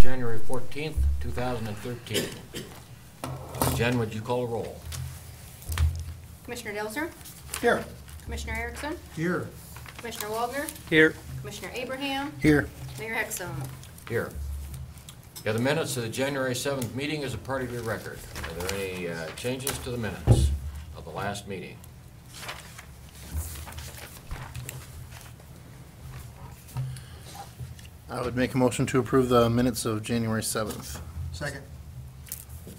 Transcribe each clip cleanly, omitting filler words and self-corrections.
January 14th, 2013. Jen, would you call a roll? Commissioner Delzer? Here. Commissioner Erickson? Here. Commissioner Wagner? Here. Commissioner Abraham? Here. Mayor Hexum? Here. Yeah, the minutes of the January 7th meeting is a part of your record. Are there any changes to the minutes of the last meeting? I would make a motion to approve the minutes of January 7th. Second.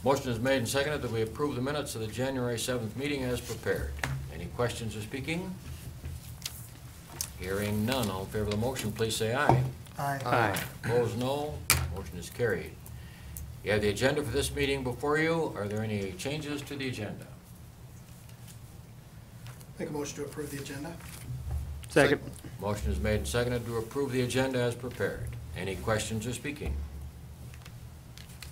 Motion is made and seconded that we approve the minutes of the January 7th meeting as prepared. Any questions or speaking? Hearing none. All in favor of the motion, please say aye. Aye. Opposed, no. Motion is carried. You have the agenda for this meeting before you. Are there any changes to the agenda? Make a motion to approve the agenda. Second. Motion is made and seconded to approve the agenda as prepared. Any questions or speaking?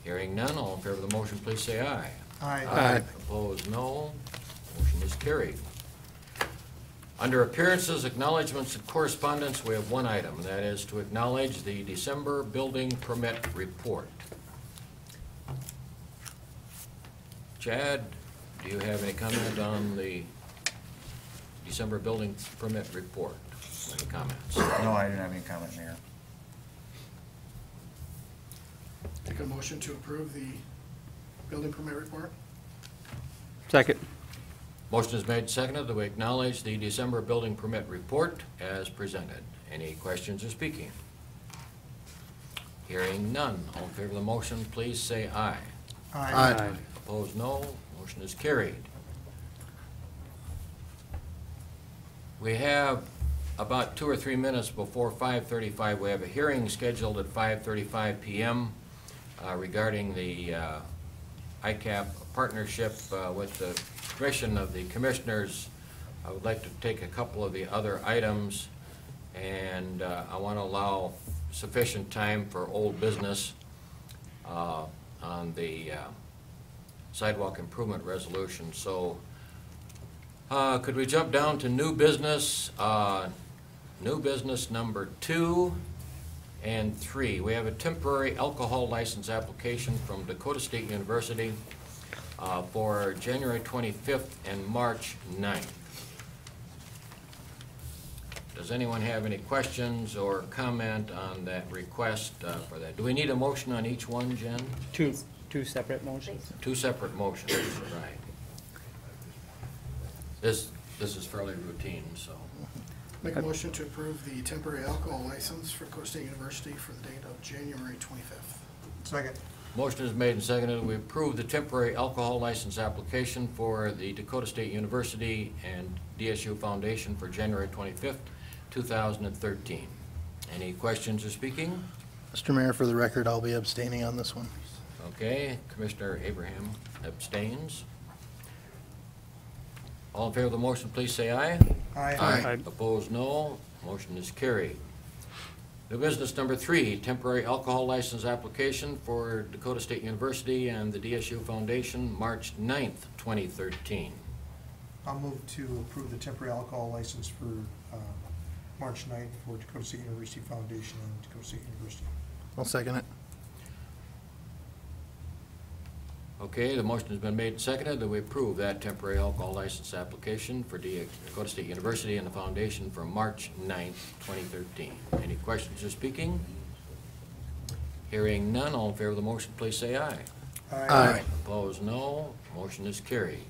Hearing none, all in favor of the motion, please say aye. Aye. Opposed, no. Motion is carried. Under appearances, acknowledgements, and correspondence, we have one item, and that is to acknowledge the December building permit report. Chad, do you have any comment on the December building permit report? Any comments? No, I didn't have any comment, Mayor. Make a motion to approve the building permit report. Second. Motion is made and seconded that we acknowledge the December building permit report as presented. Any questions or speaking? Hearing none. All in favor of the motion, please say aye. Aye. Opposed, no. Motion is carried. We have about 2 or 3 minutes before 5:35. We have a hearing scheduled at 5:35 p.m. Regarding the ICAP partnership with the Commission of the Commissioners. I would like to take a couple of the other items, and I want to allow sufficient time for old business on the sidewalk improvement resolution. So could we jump down to new business? New business number 2 and 3. We have a temporary alcohol license application from Dakota State University for January 25th and March 9th. Does anyone have any questions or comment on that request for that? Do we need a motion on each one, Jen? Two separate motions. 2 separate motions, right. This is fairly routine, so. Make a motion to approve the temporary alcohol license for Dakota State University for the date of January 25th. Second. Motion is made and seconded. We approve the temporary alcohol license application for the Dakota State University and DSU Foundation for January 25th, 2013. Any questions or speaking? Mr. Mayor, for the record, I'll be abstaining on this one. Okay, Commissioner Abraham abstains. All in favor of the motion, please say aye. Aye. Opposed, no. Motion is carried. New business number 3, temporary alcohol license application for Dakota State University and the DSU Foundation, March 9th, 2013. I'll move to approve the temporary alcohol license for March 9th for Dakota State University Foundation and Dakota State University. I'll second it. Okay, the motion has been made and seconded that we approve that temporary alcohol license application for Dakota State University and the Foundation for March 9th, 2013. Any questions or speaking? Hearing none, all in favor of the motion, please say aye. Aye. Opposed, no. Motion is carried.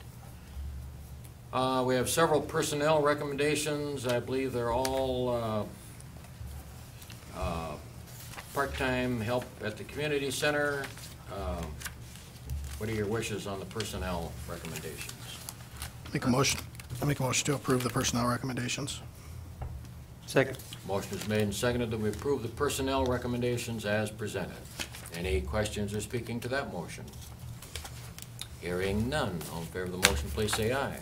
We have several personnel recommendations. I believe they're all part-time help at the community center. What are your wishes on the personnel recommendations? Make a motion. I make a motion to approve the personnel recommendations. Second. Motion is made and seconded that we approve the personnel recommendations as presented. Any questions or speaking to that motion? Hearing none. All in favor of the motion, please say aye.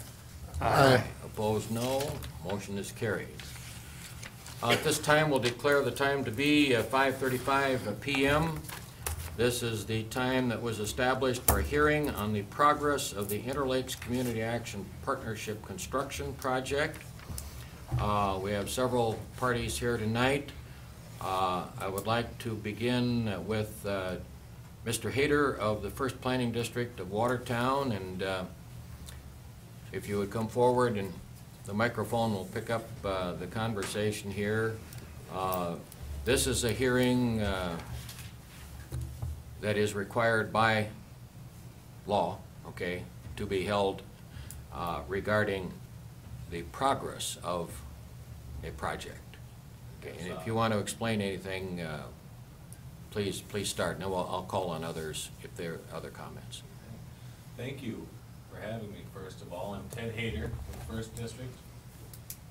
Aye. Opposed, no. Motion is carried. At this time, we'll declare the time to be 5:35 p.m. This is the time that was established for a hearing on the progress of the Interlakes Community Action Partnership construction project. We have several parties here tonight. I would like to begin with Mr. Hayter of the First Planning District of Watertown, and if you would come forward, and the microphone will pick up the conversation here. This is a hearing that is required by law, okay, to be held regarding the progress of a project. Okay, and if you want to explain anything, please start, and then I'll call on others if there are other comments. Thank you for having me, first of all. I'm Ted Hayter with First District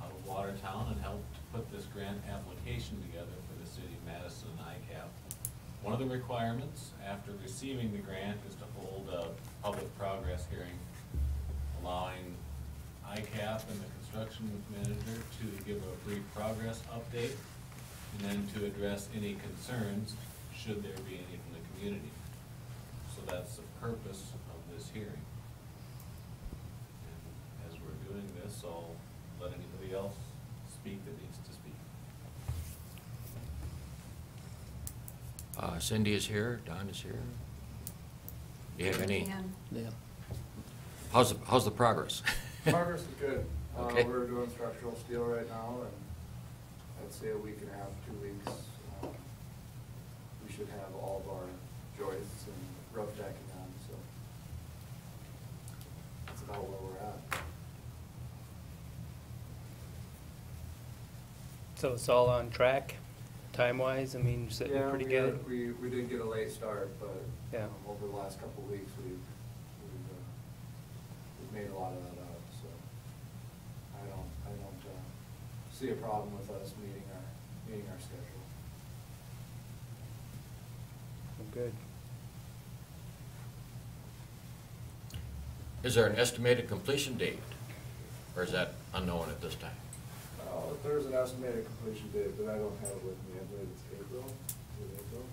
out of Watertown, and helped put this grant application together for the city of Madison and ICAP. One of the requirements after receiving the grant is to hold a public progress hearing, allowing ICAP and the construction manager to give a brief progress update, and then to address any concerns, should there be any from the community. So that's the purpose of this hearing. And as we're doing this, I'll let anybody else speak that needs to speak. Cindy is here, Don is here. Do you have any, Yeah. how's the progress? Progress is good. Okay. We're doing structural steel right now, and I'd say a week and a half, 2 weeks, we should have all of our joists and roof decking on, so that's about where we're at. So it's all on track, time-wise? I mean, sitting Yeah, pretty we good? got- We did get a late start, but Yeah. over the last couple of weeks, we've made a lot of that up, so I don't see a problem with us meeting our schedule. Good. Is there an estimated completion date, or is that unknown at this time? There's an estimated completion date, but I don't have it with me. I believe it's April. Is it April?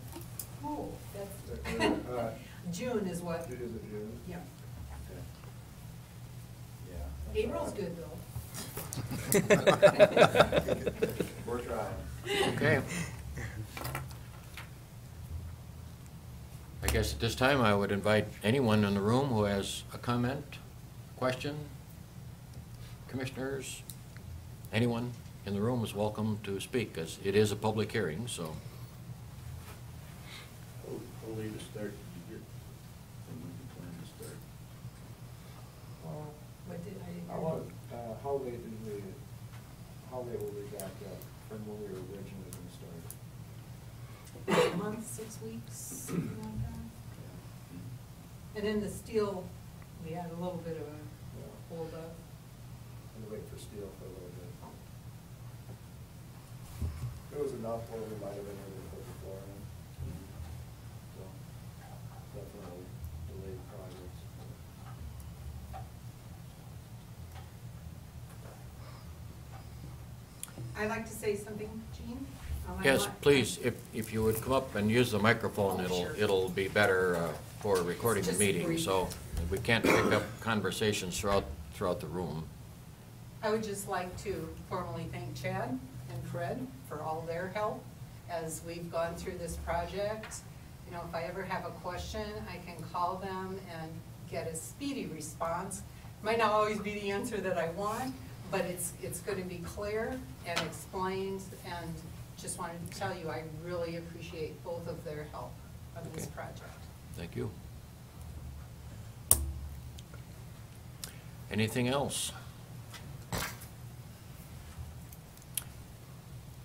Oh, that's, Uh, June is what, Is it June? yeah. Okay. Yeah. that's April's all good though. right. We're trying. Okay. I guess at this time, I would invite anyone in the room who has a comment, question. Commissioners, anyone in the room is welcome to speak, because it is a public hearing, so. How late a start did you get? When did you plan to start? What did I? How late will we back up from when we were originally gonna start? A month, 6 weeks, something like that. And then the steel, we had a little bit of a hold up. And wait for steel for a little bit. It was enough where we might have been able to put the floor in. So, definitely delayed projects. I'd like to say something, Jean? Yes, please, if you would come up and use the microphone, Oh, sure. it'll be better for recording the Just meeting, brief. so we can't pick up conversations throughout the room. I would just like to formally thank Chad and Fred for all their help as we've gone through this project. You know, if I ever have a question, I can call them and get a speedy response. Might not always be the answer that I want, but it's going to be clear and explained, and just wanted to tell you, I really appreciate both of their help on this Okay. project. Thank you. Anything else?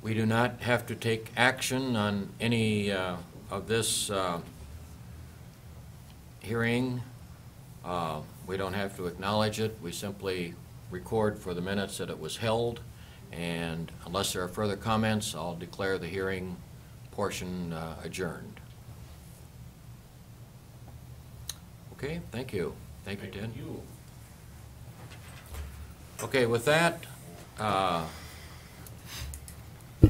We do not have to take action on any of this hearing. We don't have to acknowledge it. We simply record for the minutes that it was held. And unless there are further comments, I'll declare the hearing portion adjourned. Okay, thank you. Thank you, Ted. Thank you. Okay, with that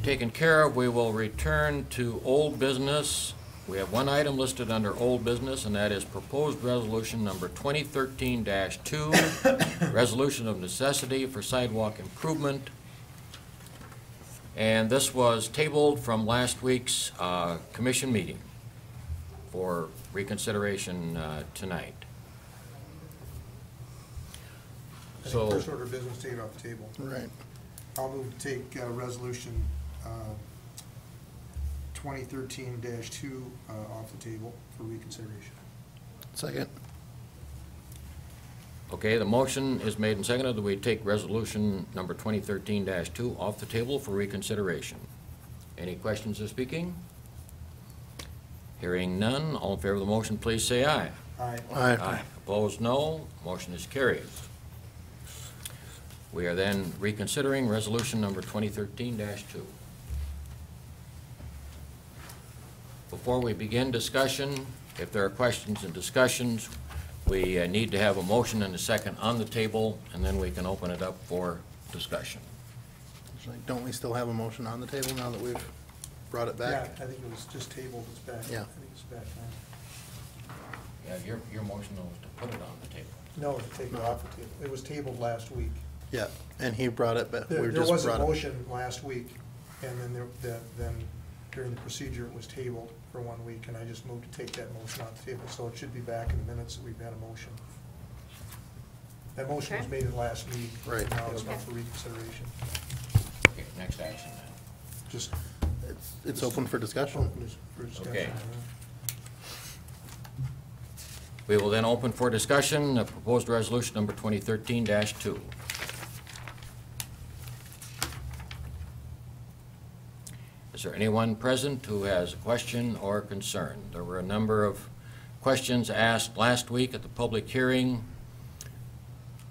taken care of, we will return to old business. We have one item listed under old business, and that is proposed resolution number 2013-2, resolution of necessity for sidewalk improvement And this was tabled from last week's commission meeting for reconsideration tonight. I think So, first order of business, take it off the table. Right. I'll move to take resolution 2013-2 off the table for reconsideration. Second. okay, the motion is made and seconded that we take resolution number 2013-2 off the table for reconsideration. Any questions or speaking? Hearing none, all in favor of the motion, please say aye. Aye. Aye. Opposed, no. Motion is carried. We are then reconsidering resolution number 2013-2. Before we begin discussion, if there are questions and discussions, we need to have a motion and a second on the table, and then we can open it up for discussion. Actually, don't we still have a motion on the table now that we've brought it Yeah, back? I think it was just tabled, it's back. Yeah. I think it's back now. Yeah, your motion was to put it on the table. No, to take it off the table. It was tabled last week. Yeah, and he brought it back. There We there just was a brought it. motion last week, and then during the procedure, it was tabled for 1 week, and I just moved to take that motion off the table, so it should be back in the minutes that we've had a motion. That motion was Okay. made in last meeting. Right. Now it's Okay. up for reconsideration. Okay, next action then. Just It's open for discussion. open for discussion. Okay. We will then open for discussion, proposed resolution number 2013-2. Is there anyone present who has a question or concern? There were a number of questions asked last week at the public hearing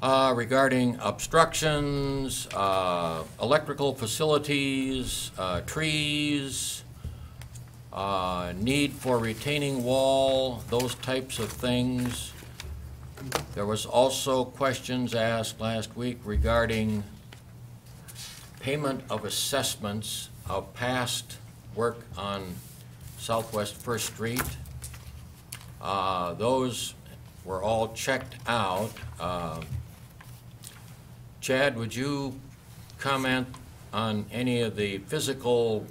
regarding obstructions, electrical facilities, trees, need for retaining wall, those types of things. There was also questions asked last week regarding payment of assessments of past work on Southwest First Street. Those were all checked out. Chad, would you comment on any of the physical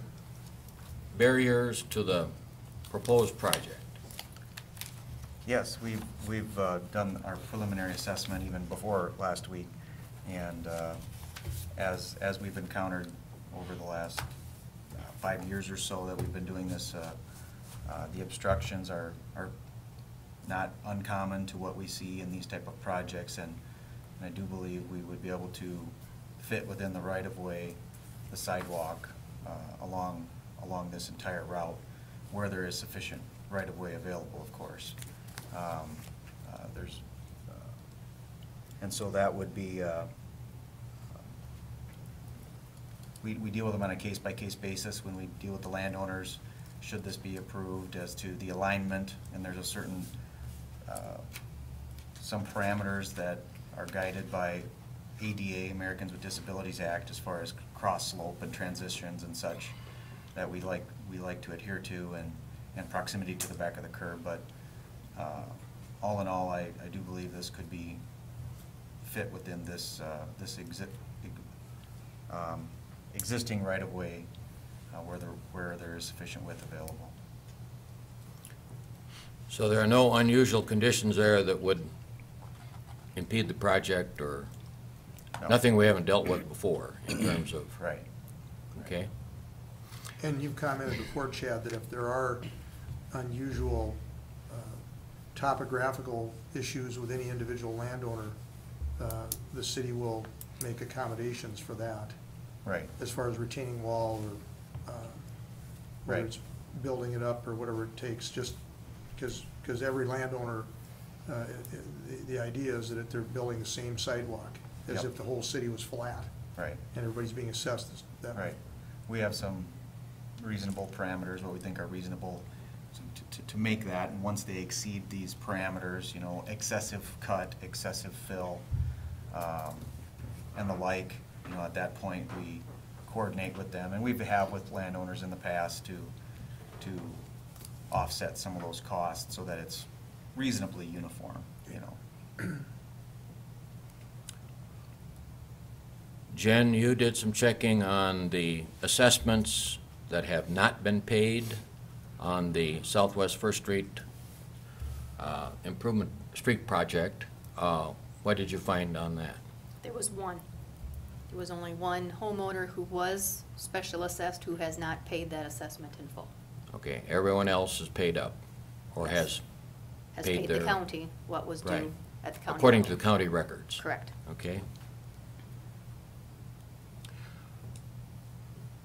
barriers to the proposed project? Yes, we've done our preliminary assessment even before last week, and as we've encountered over the last 5 years or so that we've been doing this, the obstructions are not uncommon to what we see in these type of projects, and I do believe we would be able to fit within the right-of-way, the sidewalk, along this entire route, where there is sufficient right-of-way available, of course. And so that would be, we deal with them on a case-by-case basis when we deal with the landowners, should this be approved, as to the alignment, and there's a certain, some parameters that are guided by ADA, Americans with Disabilities Act, as far as cross slope and transitions and such, that we like to adhere to, and proximity to the back of the curb. But all in all, I do believe this could be fit within this existing right-of-way where there is sufficient width available. So there are no unusual conditions there that would impede the project, or No. nothing we haven't dealt with before in terms of, Right. okay? And you've commented before, Chad, that if there are unusual topographical issues with any individual landowner, the city will make accommodations for that, Right. as far as retaining wall or whether Right. it's building it up or whatever it takes, just because every landowner, the idea is that they're building the same sidewalk as Yep. if the whole city was flat, Right. and everybody's being assessed that way. Right. We have some reasonable parameters, what we think are reasonable to make that, and once they exceed these parameters, you know, excessive cut, excessive fill, and the like, you know, at that point, we coordinate with them, and we have with landowners in the past to offset some of those costs so that it's reasonably uniform, you know. Jen, you did some checking on the assessments that have not been paid on the Southwest First Street Improvement Street Project. What did you find on that? There was one. There was only one homeowner who was special assessed who has not paid that assessment in full. Okay, everyone else is paid up, or Yes. Has paid the their- county what was Right. due at the county. according to level. the county records? Correct. Okay.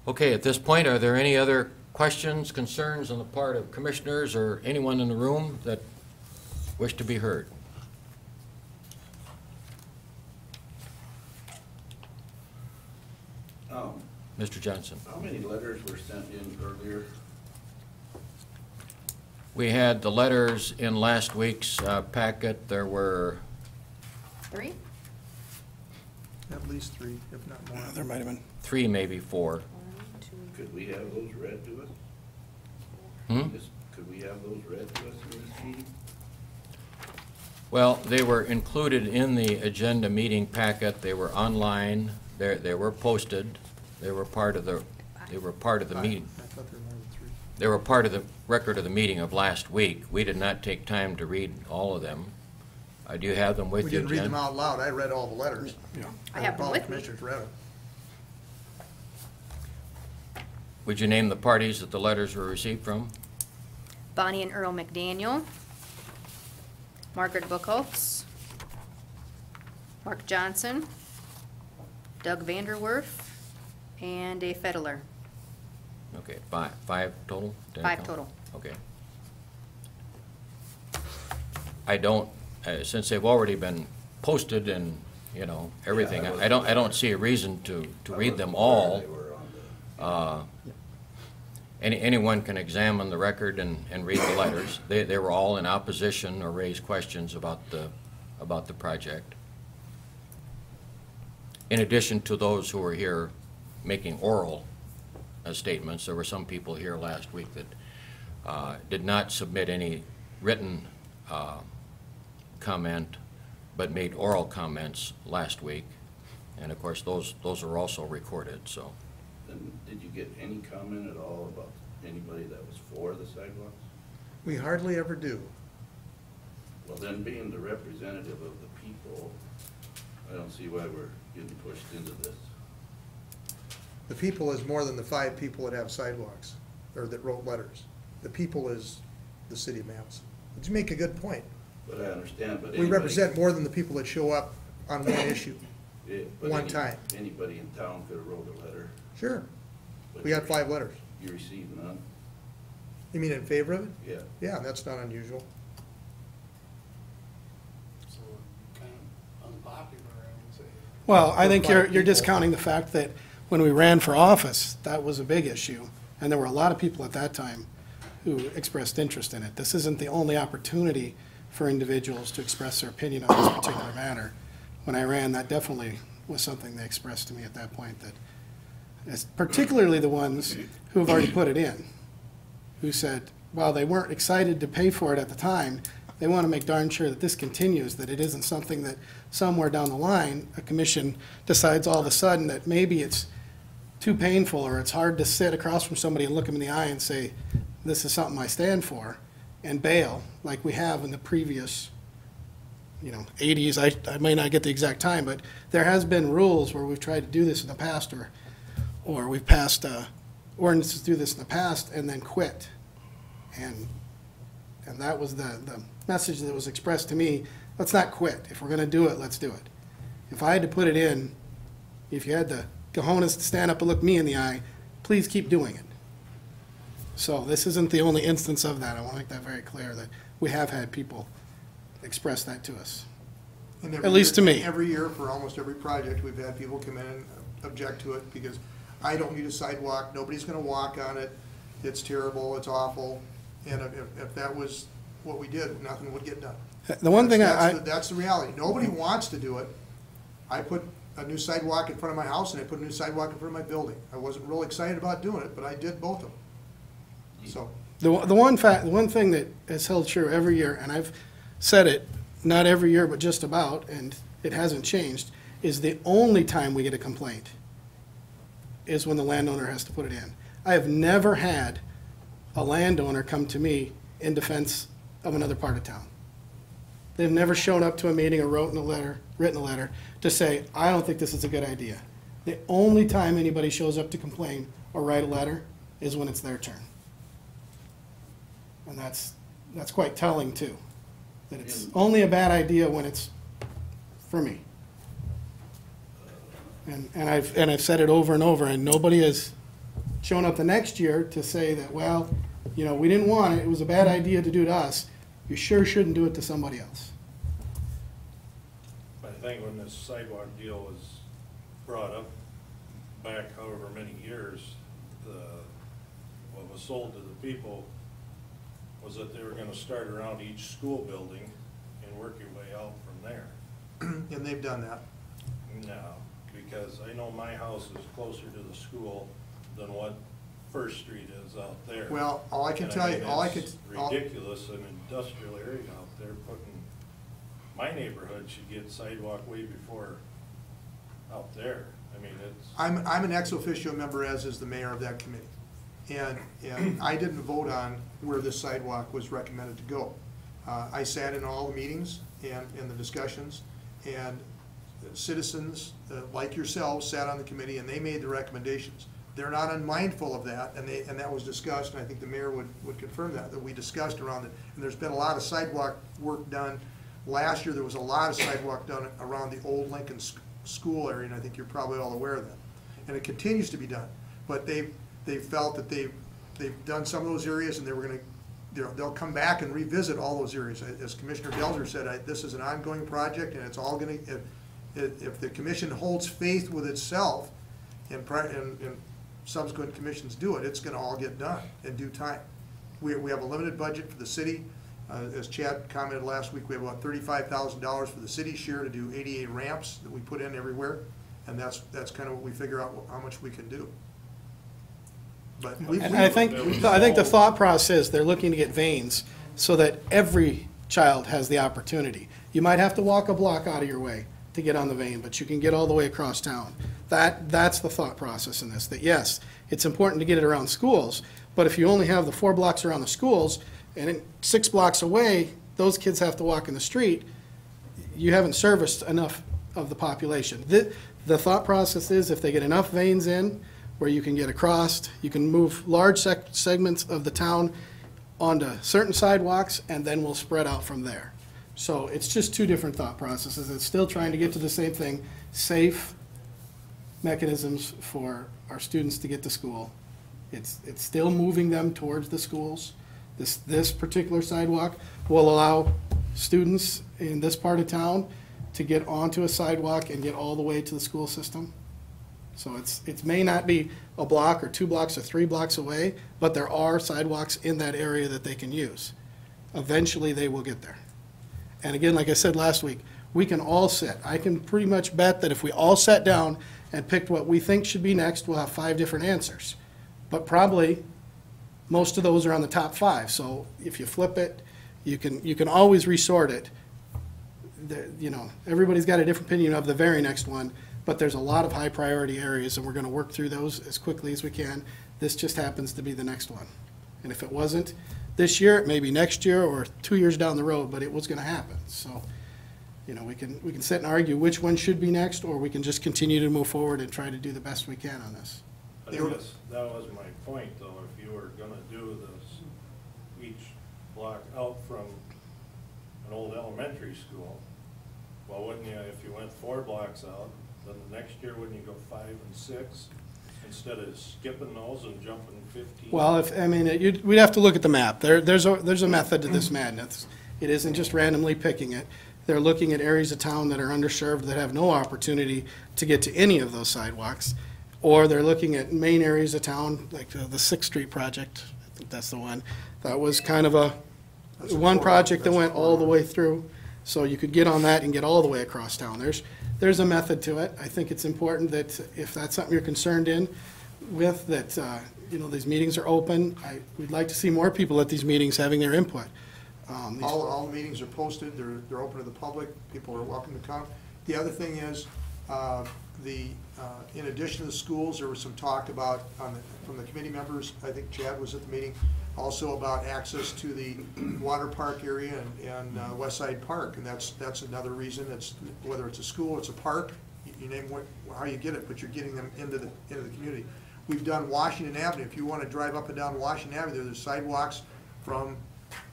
Okay, at this point, are there any other questions, concerns on the part of commissioners or anyone in the room that wish to be heard? Mr. Johnson? How many letters were sent in earlier? We had the letters in last week's packet. There were 3? At least 3, if not more. There might have been. 3, maybe 4. 1, 2, Could we have those read to us? Hmm? Could we have those read to us in this meeting? Well, they were included in the agenda meeting packet. They were online. They were posted. They were part of the meeting. I thought there were more than 3. They were part of the record of the meeting of last week. We did not take time to read all of them. Do you have them with We you, didn't read Jen? them out loud, I read all the letters. Yeah. I have them All the with me. commissioners read them. Would you name the parties that the letters were received from? Bonnie and Earl McDaniel, Margaret Bookholz, Mark Johnson, Doug Vanderwerf, and a Fedler. Okay, five total? Did I 5 count? total. Okay. I don't, since they've already been posted and, everything, Yeah, I don't see a reason to read them all. They were on the. Anyone can examine the record and read the letters. They were all in opposition or raised questions about the project. In addition to those who were here making oral statements, there were some people here last week that did not submit any written comment, but made oral comments last week. And of course, those are also recorded, so. And did you get any comment at all about anybody that was for the sidewalks? We hardly ever do. Well, then being the representative of the people, I don't see why we're getting pushed into this. The people is more than the 5 people that have sidewalks, or that wrote letters. The people is the city of Madison. But you make a good point. But I understand, but We anybody. represent more than the people that show up on one issue. But one time. Anybody in town could have wrote a letter. Sure. but We got 5 letters. You received none? You mean in favor of it? Yeah. Yeah, that's not unusual. So kind of unpopular, I would say. Well, I think For you're five people. discounting the fact that when we ran for office, that was a big issue. And there were a lot of people at that time who expressed interest in it. This isn't the only opportunity for individuals to express their opinion on this particular matter. When I ran, that definitely was something they expressed to me at that point, that, particularly the ones who have already put it in, who said, while they weren't excited to pay for it at the time, they want to make darn sure that this continues, that it isn't something that somewhere down the line, a commission decides all of a sudden that maybe it's too painful or it's hard to sit across from somebody and look them in the eye and say, this is something I stand for, and bail, like we have in the previous, 80s. I may not get the exact time, but there has been rules where we've tried to do this in the past, or we've passed ordinances to do this in the past and then quit. And that was the message that was expressed to me. Let's not quit. If we're going to do it, let's do it. If I had to put it in, if you had the cojones to stand up and look me in the eye, please keep doing it. So this isn't the only instance of that. I want to make that very clear, that we have had people express that to us. And every At least year- to me. Every year, for almost every project, we've had people come in and object to it because I don't need a sidewalk, nobody's gonna walk on it, it's terrible, it's awful. And if that was what we did, nothing would get done. The one thing That's the reality. Nobody wants to do it. I put a new sidewalk in front of my house and I put a new sidewalk in front of my building. I wasn't real excited about doing it, but I did both of them. So, The one thing that has held true every year, and I've said it, not every year, but just about, and it hasn't changed, is the only time we get a complaint is when the landowner has to put it in. I have never had a landowner come to me in defense of another part of town. They've never shown up to a meeting or written a letter to say, I don't think this is a good idea. The only time anybody shows up to complain or write a letter is when it's their turn. And that's quite telling too, that it's only a bad idea when it's for me. And I've said it over and over, and nobody has shown up the next year to say that, well, you know, we didn't want it, it was a bad idea to do to us. You sure shouldn't do it to somebody else. I think when this sidewalk deal was brought up back however many years, what was sold to the people was that they were gonna start around each school building and work your way out from there. And they've done that. No, because I know my house is closer to the school than what First Street is out there. Well, all I can And tell you, mean, all I it's can. ridiculous, an industrial area out there putting, my neighborhood should get sidewalk way before out there. I mean, it's. I'm an ex officio member, as is the mayor of that committee. And I didn't vote on where this sidewalk was recommended to go. I sat in all the meetings and the discussions, and citizens like yourselves sat on the committee and they made the recommendations. They're not unmindful of that, and that was discussed, and I think the mayor would confirm that we discussed around it. And there's been a lot of sidewalk work done. Last year, there was a lot of sidewalk done around the old Lincoln School area, and I think you're probably all aware of that. And it continues to be done. But they felt that they've done some of those areas, and they'll come back and revisit all those areas. As Commissioner Delzer said, this is an ongoing project, and it's all gonna, if the commission holds faith with itself, and subsequent commissions do it, it's gonna all get done in due time. We have a limited budget for the city. As Chad commented last week, we have about $35,000 for the city's share to do ADA ramps that we put in everywhere, and that's kind of what we figure out how much we can do. But And I think the thought process, they're looking to get veins so that every child has the opportunity. You might have to walk a block out of your way to get on the vein, but you can get all the way across town. That's the thought process in this, that yes, it's important to get it around schools, but if you only have the 4 blocks around the schools, and then 6 blocks away, those kids have to walk in the street, you haven't serviced enough of the population. The thought process is if they get enough veins in where you can get across, you can move large segments of the town onto certain sidewalks, and then we'll spread out from there. So it's just 2 different thought processes. It's still trying to get to the same thing, safe mechanisms for our students to get to school. It's still moving them towards the schools. This particular sidewalk will allow students in this part of town to get onto a sidewalk and get all the way to the school system. So it may not be a block or 2 blocks or 3 blocks away, but there are sidewalks in that area that they can use. Eventually, they will get there. And again, like I said last week, we can all sit. I can pretty much bet that if we all sat down and picked what we think should be next, we'll have 5 different answers. But probably most of those are on the top 5. So if you flip it, you can always resort it. You know, everybody's got a different opinion of the very next one, but there's a lot of high priority areas, and we're going to work through those as quickly as we can. This just happens to be the next one. And if it wasn't this year, it may be next year or 2 years down the road, but it was going to happen. So, you know, we can sit and argue which one should be next, or we can just continue to move forward and try to do the best we can on this. I guess that was my point, though. If you were gonna do this, each block out from an old elementary school, well, wouldn't you, if you went 4 blocks out, then the next year, wouldn't you go 5 and 6? Instead of skipping those and jumping 15? Well, we'd have to look at the map. There's a method to this madness. It isn't just randomly picking it. They're looking at areas of town that are underserved, that have no opportunity to get to any of those sidewalks. Or they're looking at main areas of town, like the 6th Street project. I think that's the one. That was kind of one project that went all the way through. So you could get on that and get all the way across town. There's a method to it. I think it's important that if that's something you're concerned with, that you know, these meetings are open. We'd like to see more people at these meetings having their input. All the meetings are posted, they're open to the public, people are welcome to come. The other thing is, In addition to the schools, there was some talk about, from the committee members, I think Chad was at the meeting, also about access to the water park area and West Side Park, and that's another reason. It's, whether it's a school, it's a park, you name how you get it, but you're getting them into the community. We've done Washington Avenue. If you want to drive up and down Washington Avenue, there's sidewalks from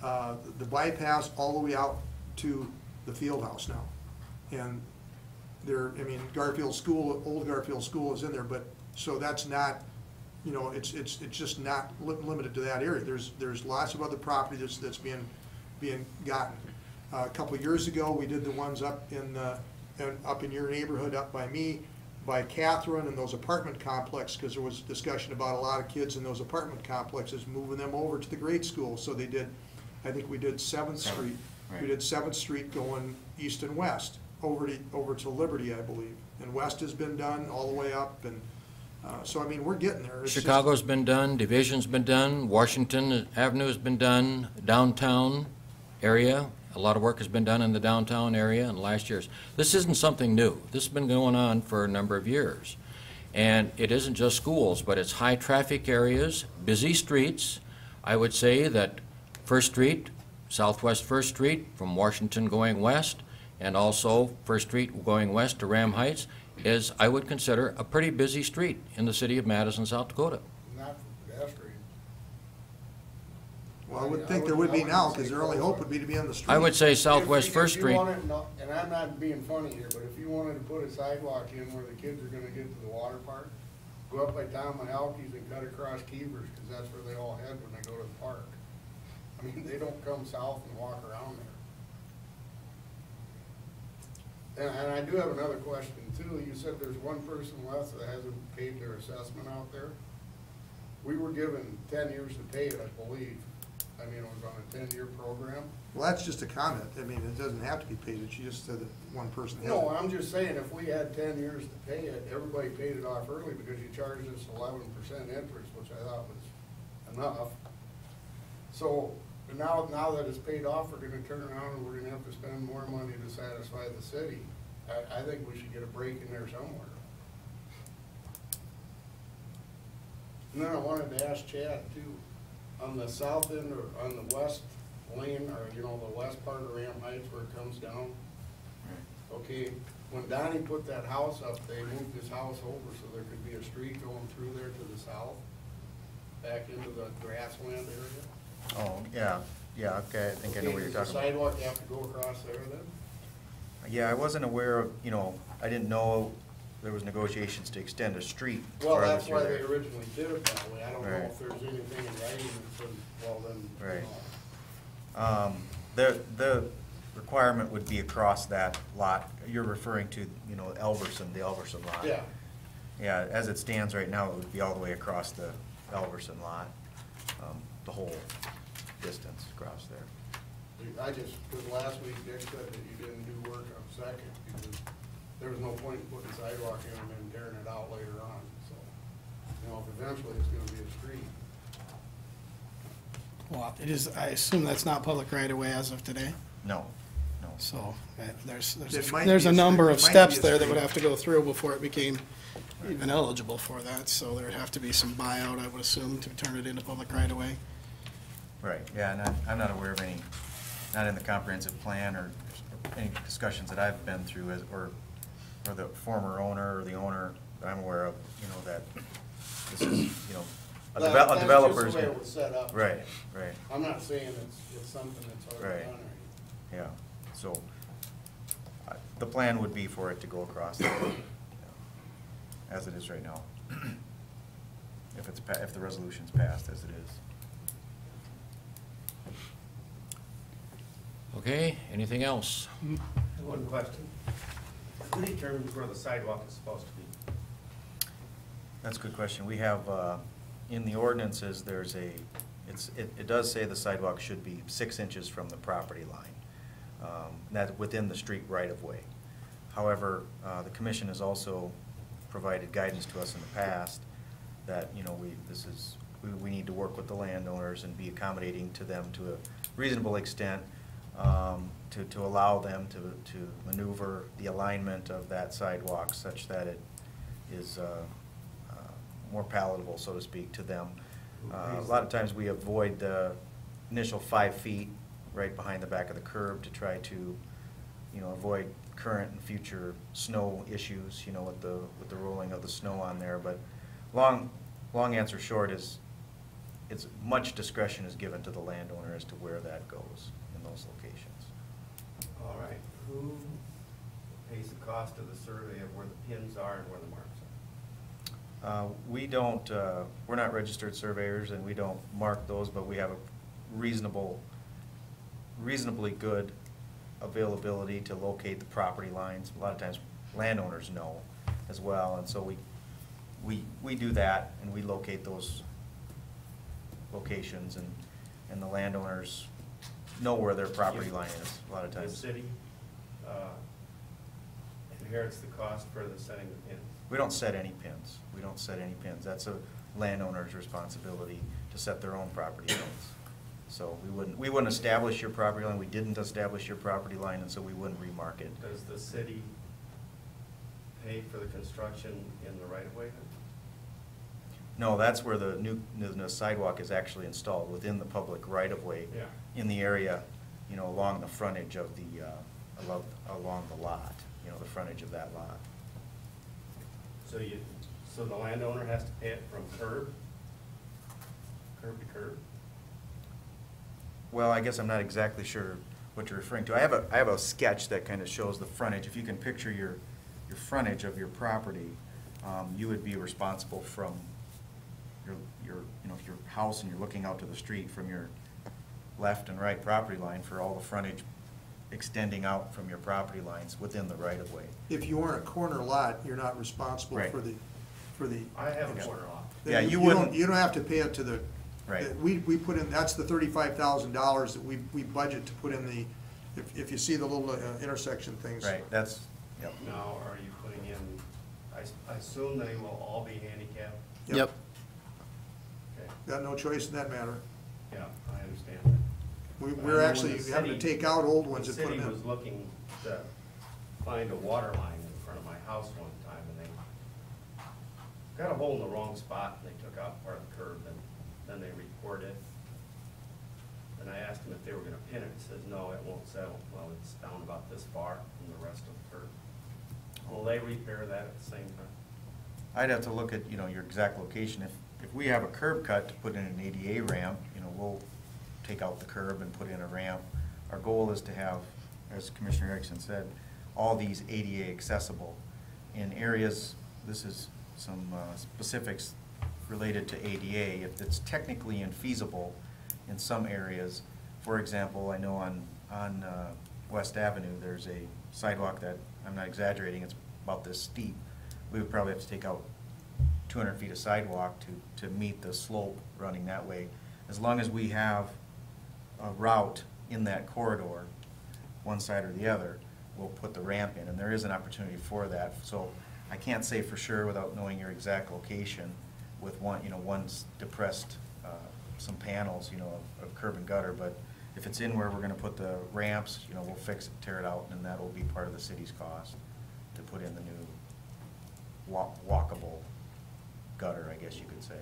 the bypass all the way out to the field house now. And there, I mean, Garfield School, old Garfield School is in there, but, so that's not, you know, it's just not limited to that area. There's lots of other property that's being gotten. A couple of years ago, we did the ones up in your neighborhood, up by me, by Catherine, and those apartment complexes, because there was discussion about a lot of kids in those apartment complexes, moving them over to the grade school. So they did, I think we did 7th Street. Right. We did 7th Street going east and west, over to Liberty, I believe. And west has been done all the way up, and so, I mean, we're getting there. It's just- Chicago's been done, Division's been done, Washington Avenue has been done, downtown area, a lot of work has been done in the downtown area in the last years. This isn't something new. This has been going on for a number of years. And it isn't just schools, but it's high-traffic areas, busy streets. I would say that First Street, Southwest First Street from Washington going west, and also First Street going west to Ram Heights, is, I would consider, a pretty busy street in the city of Madison, South Dakota. Not for pedestrians. Well, I would think there would be now, because their only hope would be to be on the street. I would say Southwest First If Street. you wanted, and I'm not being funny here, but if you wanted to put a sidewalk in where the kids are gonna get to the water park, go up by Tom Mahalki's and cut across Keevers, because that's where they all head when they go to the park. I mean, they don't come south and walk around there. And I do have another question too. You said there's one person left that hasn't paid their assessment out there. We were given 10 years to pay it, I believe. I mean, it was on a 10-year program. Well, that's just a comment. I mean, it doesn't have to be paid. She just said that one person had No, it. I'm just saying, if we had 10 years to pay it, everybody paid it off early because you charged us 11% interest, which I thought was enough. So now that it's paid off, we're gonna turn around and we're gonna have to spend more money to satisfy the city. I think we should get a break in there somewhere. And then I wanted to ask Chad too, on the south end or on the west lane, or you know, the west part of Ram Heights where it comes down. Okay, when Donnie put that house up, they moved his house over so there could be a street going through there to the south, back into the grassland area. Oh, yeah, okay, I think I know what you're talking Okay, does the about. sidewalk have to go across there then? Yeah, I wasn't aware of, I didn't know there was negotiations to extend a street. Well, farther that's through why there. they originally did it that way. I don't know Right. if there's anything in writing that says, well, then, you Right. know. The requirement would be across that lot. You're referring to, the Elverson lot. Yeah. Yeah, as it stands right now, it would be all the way across the Elverson lot, the whole distance across there. Because last week Dick said that you didn't do work on Second because there was no point in putting sidewalk in and then tearing it out later on, so. If eventually it's gonna be a street. Well, it is, I assume that's not public right of way as of today, No. so there's It might there's be a a number street. of It might steps be a there that would street. have to go through before it became even eligible for that, so there'd have to be some buyout, I would assume, to turn it into public right of way. Right, yeah, and I'm not aware of any, not in the comprehensive plan or any discussions that I've been through or the former owner or the owner that I'm aware of, that this is, a developer's. That's just the way it was set up. Right. I'm not saying it's something that's already Right. done or anything. Yeah, so the plan would be for it to go across there, as it is right now. If the resolution's passed as it is. Okay, anything else? One question. Who determines where the sidewalk is supposed to be? That's a good question. We have, in the ordinances, it does say the sidewalk should be 6 inches from the property line. That's within the street right-of-way. However, the commission has also provided guidance to us in the past that, we need to work with the landowners and be accommodating to them to a reasonable extent. to allow them to maneuver the alignment of that sidewalk such that it is more palatable, so to speak, to them. A lot of times we avoid the initial 5 feet right behind the back of the curb to try to, avoid current and future snow issues, with the rolling of the snow on there. But long answer short is, it's much discretion is given to the landowner as to where that goes in those locations. All right, who pays the cost of the survey of where the pins are and where the marks are? We don't, we're not registered surveyors, and we don't mark those, but we have a reasonably good availability to locate the property lines. A lot of times landowners know as well, and so we do that, and we locate those locations, and the landowners know where their property line is a lot of times. The city inherits the cost for the setting the pins? We don't set any pins. We don't set any pins. That's a landowner's responsibility to set their own property lines. So we wouldn't establish your property line. We didn't establish your property line, and so we wouldn't remark it. Does the city pay for the construction in the right-of-way? No, that's where the new sidewalk is actually installed, within the public right-of-way. Yeah. In the area, along the frontage of the, along the lot, the frontage of that lot. So the landowner has to pay it from curb to curb? Well, I guess I'm not exactly sure what you're referring to. I have a sketch that kind of shows the frontage. If you can picture your frontage of your property, you would be responsible from your house, and you're looking out to the street from your left and right property line for all the frontage extending out from your property lines within the right of way. If you aren't a corner lot, you're not responsible Right. for the. I have a corner lot. Yeah, you wouldn't. You don't have to pay it to the. Right. We put in, that's the $35,000 that we budget to put in the, if you see the little intersection things. Right, that's, yep. Now, are you putting in, I assume they will all be handicapped? Yep. Okay, Got no choice in that matter. yeah, I understand that. We're I know actually when the having to city- take out old ones The and put city them in. was looking to find a water line in front of my house one time, and they got a hole in the wrong spot, and they took out part of the curb, and then they reported it. And I asked them if they were gonna pin it, it says, no, it won't settle. Well, it's down about this far from the rest of the curb. Will they repair that at the same time? I'd have to look at, your exact location. If we have a curb cut to put in an ADA ramp, we'll take out the curb and put in a ramp. Our goal is to have, as Commissioner Erickson said, all these ADA accessible in areas. This is some specifics related to ADA. If it's technically infeasible in some areas, for example, I know on West Avenue, there's a sidewalk that, I'm not exaggerating, it's about this steep. We would probably have to take out 200 feet of sidewalk to meet the slope running that way. As long as we have a route in that corridor, one side or the other, we'll put the ramp in, and there is an opportunity for that. So I can't say for sure without knowing your exact location with one's depressed, some panels, of curb and gutter, but if it's in where we're gonna put the ramps, we'll fix it, tear it out, and that will be part of the city's cost to put in the new walkable gutter, I guess you could say.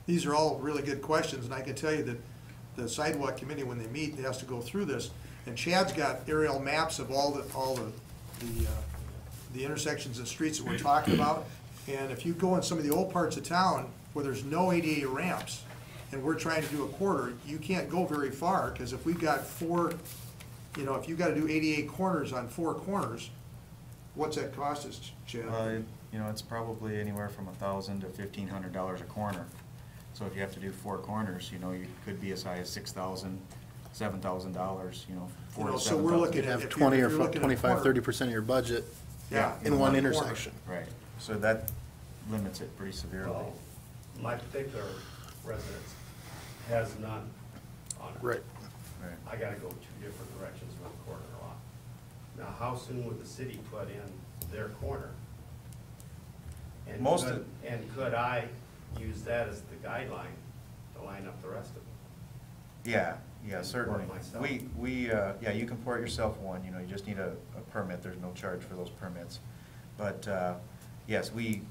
These are all really good questions, and I can tell you that the sidewalk committee, when they meet, they has to go through this. And Chad's got aerial maps of all the intersections and streets that we're talking about. And if you go in some of the old parts of town where there's no ADA ramps, and we're trying to do a corridor, you can't go very far, because if we've got if you've got to do ADA corners on 4 corners, what's that cost us, Chad? It's probably anywhere from $1,000 to $1,500 a corner. So if you have to do 4 corners, you could be as high as $6,000, $7,000, $4,000 to So we're $7,000. looking You'd at. have if 20 you're or looking at a 25, corner- 30% of your budget Yeah. in one corner. intersection. Right, so that limits it pretty severely. Well, my particular residence has none on it. Right. Right. I gotta go 2 different directions with a corner lot. Now, how soon would the city put in their corner? And Most could- of- And could I use that as the guideline to line up the rest of them? Yeah, Yeah, certainly. myself. Yeah, you can pour it yourself one, you know, you just need a permit, there's no charge for those permits. But, yes, we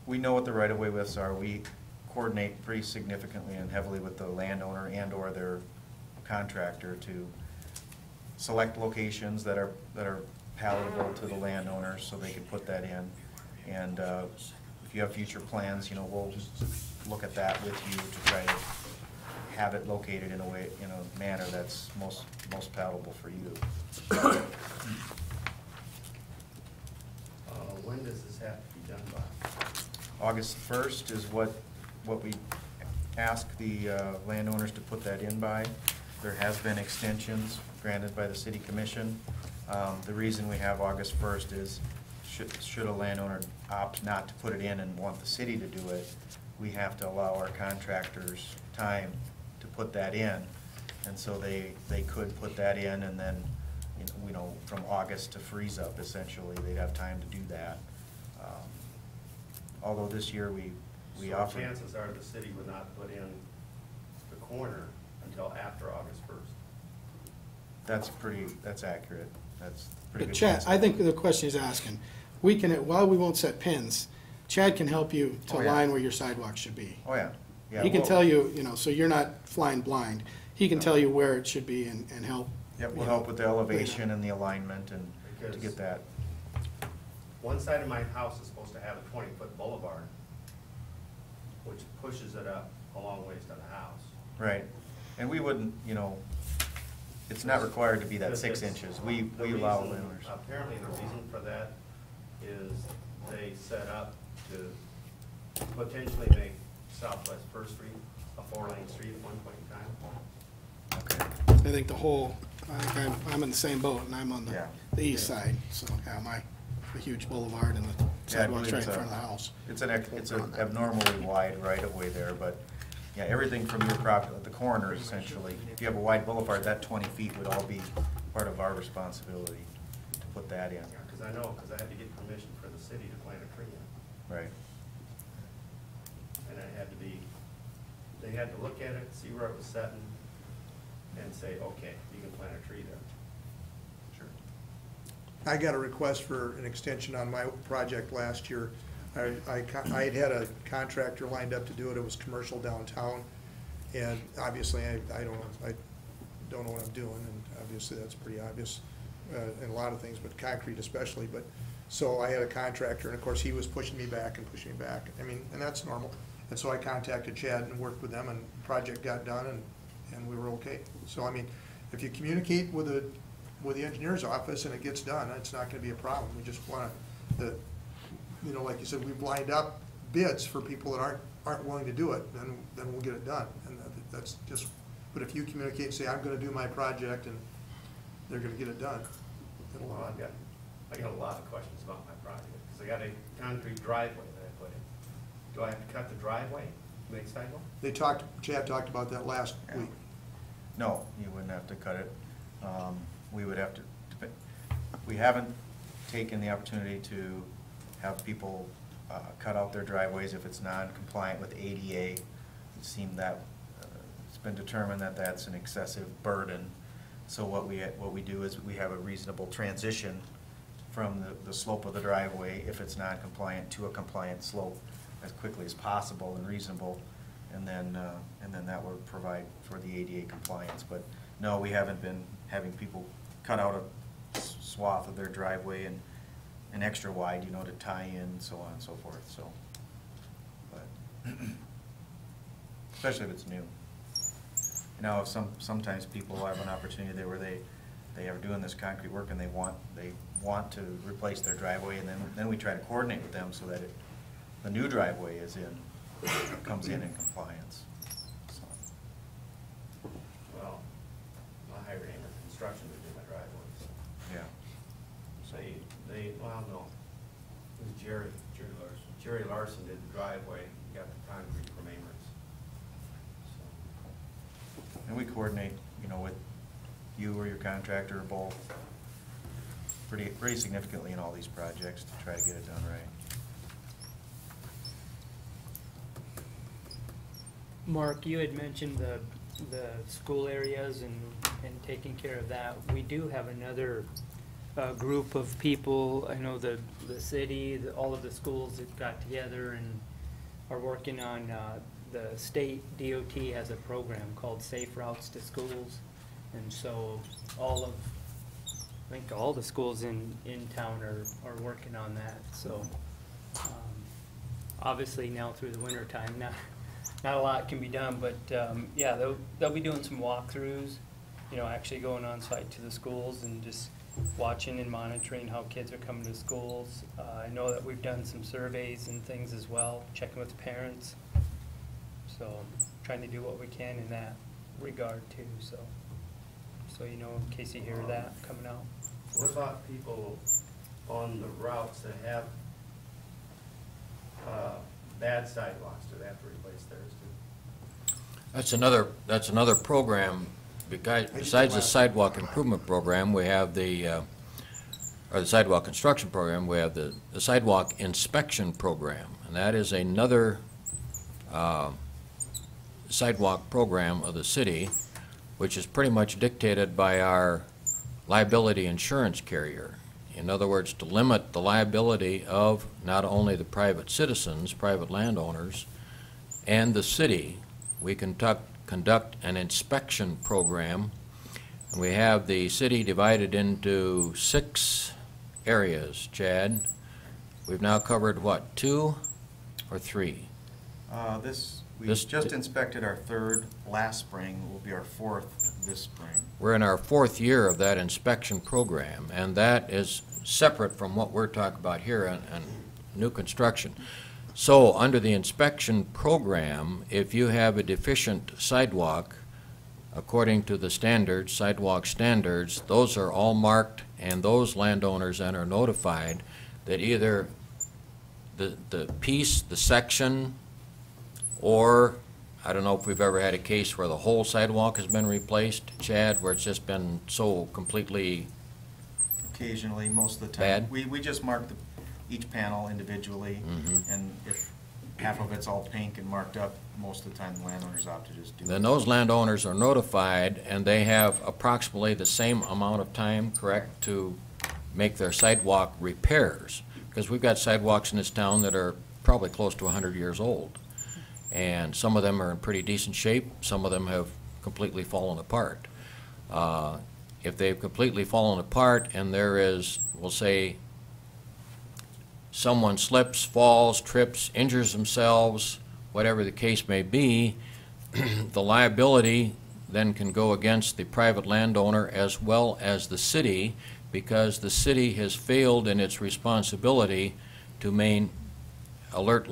know what the right-of-way widths are, we coordinate pretty significantly and heavily with the landowner and/or their contractor to select locations that are palatable to the landowner, so they can put that in. And, if you have future plans, you know, we'll look at that with you to try to have it located in a way, in a manner that's most palatable for you. When does this have to be done by? August 1st is what we ask the landowners to put that in by. There has been extensions granted by the city commission. The reason we have August 1st is should a landowner opt not to put it in and want the city to do it, we have to allow our contractors time to put that in. And so they could put that in, and then, you know, from August to freeze up, essentially, they'd have time to do that. Although this year we So offer. chances are the city would not put in the corner until after August 1st. That's accurate. That's pretty But good. Chad, chance. I think the question he's asking, we can, while we won't set pins, Chad can help you to Oh, yeah. align where your sidewalk should be. Oh, yeah. Yeah, He can we'll- tell you, you know, so you're not flying blind. He can tell you where it should be and help. Yep, we'll you help know, with the elevation and the alignment and to Because- get that. One side of my house is supposed to have a 20-foot boulevard, which pushes it up a long ways to the house. Right. And we wouldn't, you know, it's not required to be that Because 6 it's- inches. We the allow reason- landowners. Apparently, the reason for that is they set up to potentially make Southwest First Street a 4-lane street at one point in time. Okay. I think the whole, I think I'm in the same boat, and I'm on Yeah. the east side, so, yeah, the huge boulevard and the Yeah, I sidewalk's believe right in it's front of the house. It's an abnormally wide right-of-way there, but, yeah, everything from your property, the corners essentially. If you have a wide boulevard, that 20 feet would all be part of our responsibility to put that in. Because I know, because I had to get permission for the city to plant a tree in. Right. And they had to look at it, see where it was setting, and say, okay, you can plant a tree there. Sure. I got a request for an extension on my project last year. I had a contractor lined up to do it, it was commercial downtown, and obviously, I don't know what I'm doing, and obviously, that's pretty obvious in a lot of things, but concrete especially, but, so I had a contractor, and of course, he was pushing me back, I mean, and that's normal, and so I contacted Chad and worked with them, and the project got done, and we were okay. So, I mean, if you communicate with the engineer's office and it gets done, it's not gonna be a problem, we just wanna, you know, like you said, we've lined up bids for people that aren't willing to do it, then we'll get it done, and that's just, but if you communicate and say, I'm gonna do my project, and they're gonna get it done, it'll, Well, I got a lot of questions about my project, because I got a concrete driveway that I put in. Do I have to cut the driveway, to make sidewalk? Chad talked about that last Yeah. week. No, you wouldn't have to cut it. We would have to, we haven't taken the opportunity to have people cut out their driveways if it's non-compliant with ADA. It seemed that, it's been determined that that's an excessive burden. So what we do is we have a reasonable transition from the slope of the driveway, if it's non-compliant, to a compliant slope as quickly as possible and reasonable. And then that would provide for the ADA compliance. But no, we haven't been having people cut out a swath of their driveway and an extra wide, you know, to tie in, so on and so forth, so. But especially if it's new. You know, sometimes people have an opportunity there where they are doing this concrete work and they want to replace their driveway, and then we try to coordinate with them so that the new driveway comes in compliance. So. Well, I hired Amer Construction to do my driveways. Yeah. Well, no, it was Jerry Larson. Jerry Larson did the driveway, got the concrete from Amer's. So, And we coordinate, you know, with you or your contractor or both pretty significantly in all these projects to try to get it done right. Mark, you had mentioned the the school areas and taking care of that. We do have another group of people. I know the city, all of the schools that got together and are working on, the state DOT has a program called Safe Routes to Schools. And so I think all the schools in town are working on that. So obviously now through the winter time, not a lot can be done, but yeah, they'll be doing some walkthroughs, you know, actually going on site to the schools and just watching and monitoring how kids are coming to schools. I know that we've done some surveys and things as well, checking with parents. So trying to do what we can in that regard too. So you know, in case you hear that coming out. What about people on the routes that have bad sidewalks? Do they have to replace theirs too? That's another program. Besides the sidewalk improvement program, we have the sidewalk construction program, we have the sidewalk inspection program. And that is another sidewalk program of the city, which is pretty much dictated by our liability insurance carrier. In other words, to limit the liability of not only the private citizens, private landowners, and the city, we conduct an inspection program. And we have the city divided into 6 areas, Chad. We've now covered what, 2 or 3? We just inspected our 3rd last spring, will be our 4th this spring. We're in our 4th year of that inspection program, and that is separate from what we're talking about here on new construction. So under the inspection program, if you have a deficient sidewalk, according to the standards, sidewalk standards, those are all marked, and those landowners then are notified that either the piece, the section, or I don't know if we've ever had a case where the whole sidewalk has been replaced, Chad, where it's just been so completely Occasionally, most of the time. bad. We just mark each panel individually, and if half of it's all pink and marked up, most of the time the landowners opt to just do it. Then those landowners are notified, and they have approximately the same amount of time, correct, to make their sidewalk repairs. Because we've got sidewalks in this town that are probably close to 100 years old. And some of them are in pretty decent shape, some of them have completely fallen apart. If they've completely fallen apart and there is, we'll say, someone slips, falls, trips, injures themselves, whatever the case may be, the liability then can go against the private landowner as well as the city, because the city has failed in its responsibility to alert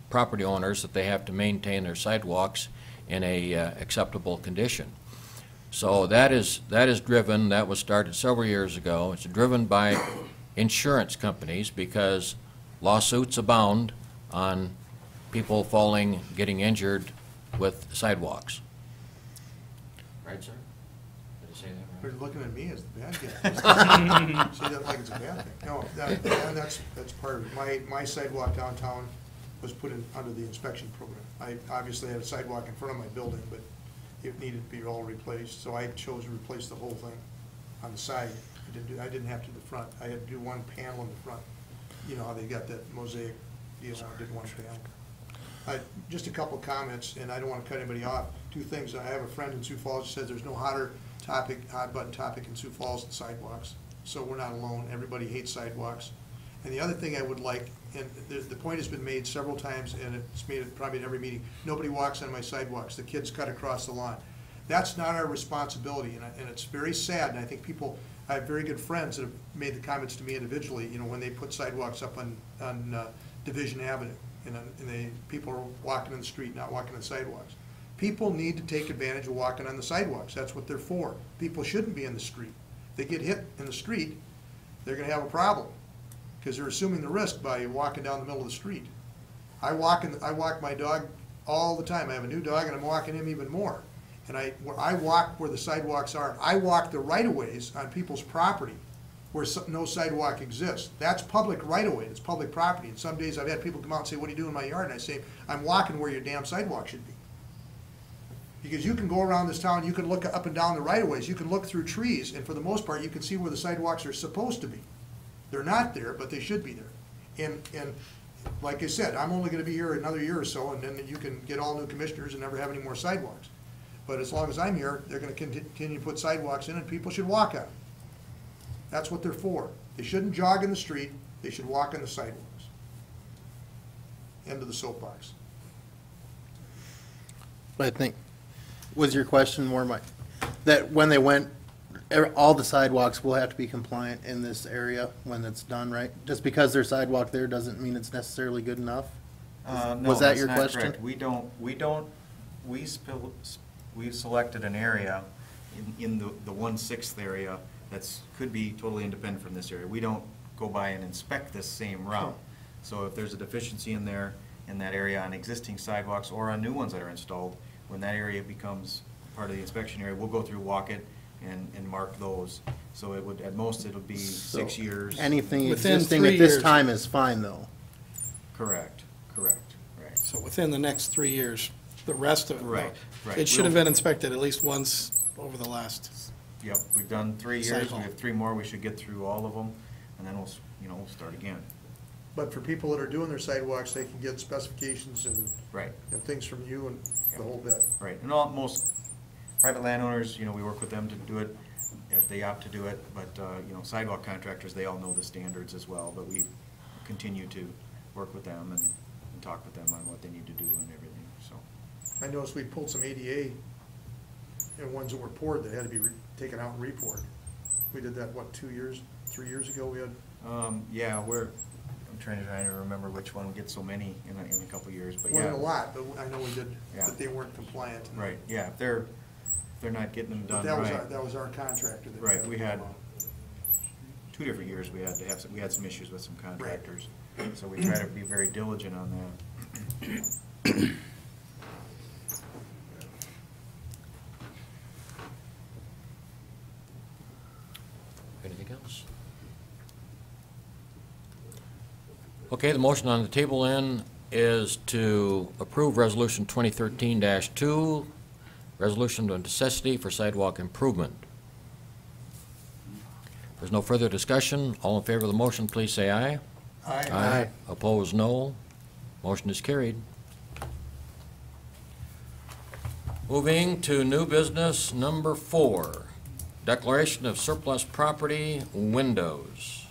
property owners that they have to maintain their sidewalks in a acceptable condition. So that is driven, that was started several years ago. It's driven by insurance companies because lawsuits abound on people falling, getting injured with sidewalks. Right, sir? Did I say that right? You're looking at me as the bad guy. See that like it's a bad thing. No, that's part of it. My sidewalk downtown was put in under the inspection program. I obviously had a sidewalk in front of my building, but it needed to be all replaced, so I chose to replace the whole thing on the side. I didn't have to the front. I had to do one panel in the front. You know how they got that mosaic deal, I did one panel. Just a couple comments, and I don't want to cut anybody off. 2 things. I have a friend in Sioux Falls who says there's no hot button topic in Sioux Falls than sidewalks. So we're not alone. Everybody hates sidewalks. And the other thing I would like, and the point has been made several times, and it's made it probably at every meeting, nobody walks on my sidewalks. The kids cut across the lawn. That's not our responsibility, and it's very sad, and I think I have very good friends that have made the comments to me individually, you know, when they put sidewalks up on Division Avenue, and people are walking in the street, not walking on sidewalks. People need to take advantage of walking on the sidewalks. That's what they're for. People shouldn't be in the street. If they get hit in the street, they're gonna have a problem, because they're assuming the risk by walking down the middle of the street. I walk my dog all the time. I have a new dog, and I'm walking him even more. And I walk where the sidewalks are. I walk the right-of-ways on people's property where no sidewalk exists. That's public right-of-way. It's public property. And some days I've had people come out and say, "What do you do in my yard?" And I say, "I'm walking where your damn sidewalk should be." Because you can go around this town, you can look up and down the right-of-ways, you can look through trees, and for the most part, you can see where the sidewalks are supposed to be. They're not there, but they should be there. And like I said, I'm only gonna be here another year or so, and then you can get all new commissioners and never have any more sidewalks. But as long as I'm here, they're gonna continue to put sidewalks in, and people should walk on them. That's what they're for. They shouldn't jog in the street, they should walk on the sidewalks. End of the soapbox. But I think, was your question more that when they went, all the sidewalks will have to be compliant in this area when it's done, right? Just because there's sidewalk there doesn't mean it's necessarily good enough? No, Was that that's your not question? correct. We selected an area in the 1/6 area that's, could be totally independent from this area. We don't go by and inspect this same route. So if there's a deficiency in there, in that area on existing sidewalks or on new ones that are installed, when that area becomes part of the inspection area, we'll go through, walk it, and mark those. So it would, at most, it'll be 6 years. Anything Within existing 3 at this years. time is fine, though. Correct, right. So within the next 3 years, the rest of it. Right. It should have been inspected at least once over the last. Yep, we've done 3 years, Cycle. we have 3 more, we should get through all of them, and then we'll start again. But for people that are doing their sidewalks, they can get specifications Right. and things from you and the whole bit. Right, and most private landowners, we work with them to do it if they opt to do it, but, sidewalk contractors, they all know the standards as well, but we continue to work with them and talk with them on what they need to do and everything, so. I noticed we pulled some ADA, ones that were poured that had to be taken out and re-poured. We did that, 3 years ago, we had. Yeah, I'm trying to remember which one, we get so many in a couple of years, but yeah. Wasn't a lot, but I know we did, Yeah. but they weren't compliant. Right, yeah, if they're not getting them done right. That was our contractor. that Right, did we it. had 2 different years, we had some issues with some contractors, so we try to be very diligent on that. Anything else? Okay, the motion on the table then is to approve Resolution 2013-2, Resolution of Necessity for Sidewalk Improvement. There's no further discussion. All in favor of the motion, please say aye. Aye. Opposed, no. Motion is carried. Moving to new business number 4, declaration of surplus property, windows.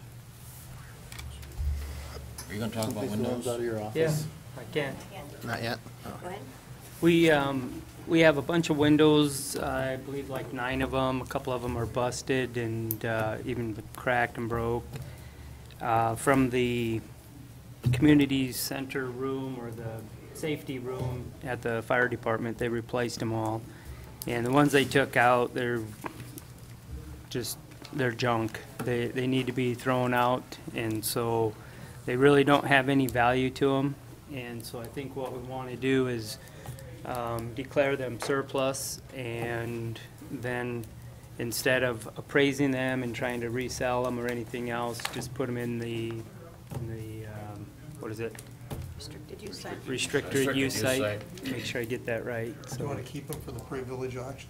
Are you going to talk about Take the ones windows? out of your office. Yeah, I can. Not yet? Go ahead. We have a bunch of windows, I believe like 9 of them. A couple of them are busted and even cracked and broke. From the community center room or the safety room at the fire department, they replaced them all. And the ones they took out, they're junk. They need to be thrown out, and so they really don't have any value to them. And so I think what we want to do is declare them surplus, and then instead of appraising them and trying to resell them or anything else, just put them in the what is it? Restricted use site. Restricted use site. Make sure I get that right. Do you want to keep them for the Prairie Village auction?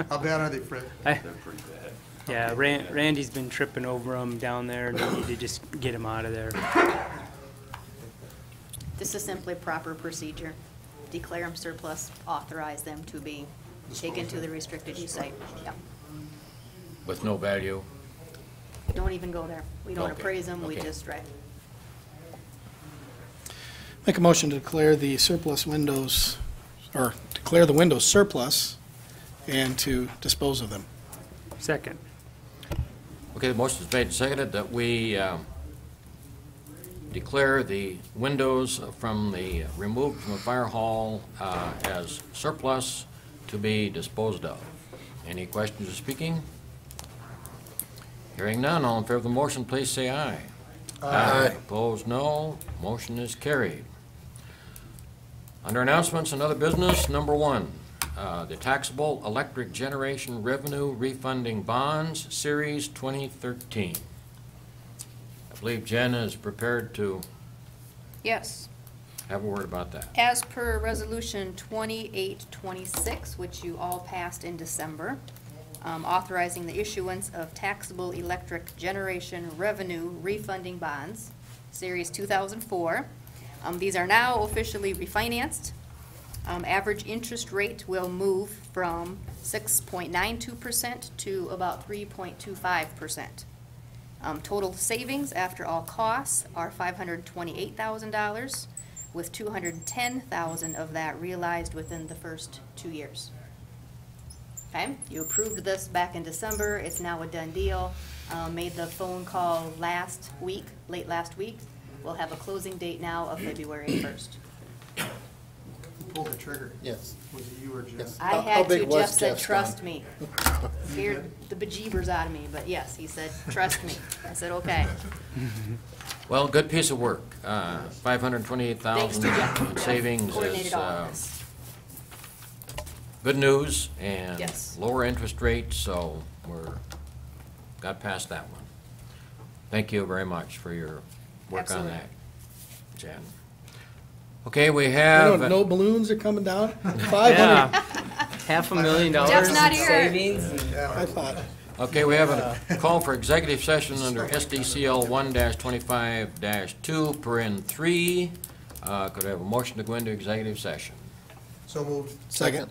How bad are they, Fred? They're pretty bad. Yeah, Randy's been tripping over them down there, and we need to just get them out of there. This is simply proper procedure. Declare them surplus, authorize them to be taken to the restricted use site. Yep. With no value? Don't even go there. We don't Okay, appraise them, we okay. just drive. Make a motion to declare the surplus windows, or declare the windows surplus and to dispose of them. Second. Okay, the motion is made and seconded that we declare the windows removed from the fire hall as surplus to be disposed of. Any questions or speaking? Hearing none, all in favor of the motion, please say aye. Aye. Opposed, no. Motion is carried. Under announcements and other business, number 1, the taxable electric generation revenue refunding bonds, Series 2013. I believe Jen is prepared to Yes. have a word about that. As per Resolution 2826, which you all passed in December, authorizing the issuance of taxable electric generation revenue refunding bonds, Series 2004. These are now officially refinanced. Average interest rate will move from 6.92% to about 3.25%. Total savings after all costs are $528,000, with $210,000 of that realized within the first 2 years. Okay, you approved this back in December, it's now a done deal. Made the phone call last week, late last week. We'll have a closing date now of February 1st. Who pulled the trigger? Yes. Was it you or Jeff? Yes. I How had big to, was Jeff said, Jeff's trust bond? me. Scared the bejeebers out of me, but yes, he said, trust me. I said, okay. Well, good piece of work. Thanks to $528,000 Jeff. in savings Coordinated is all of this. good news and Yes. lower interest rates, so got past that one. Thank you very much for your work on Absolutely. that, Jen. Okay, we You have. know, no balloons are coming down? Yeah. $500, $500,000 Jeff's not in here. savings. and- I thought. Okay, we have a call for executive session under SDCL 1-25-2, paren 3. Could I have a motion to go into executive session? So moved. Second.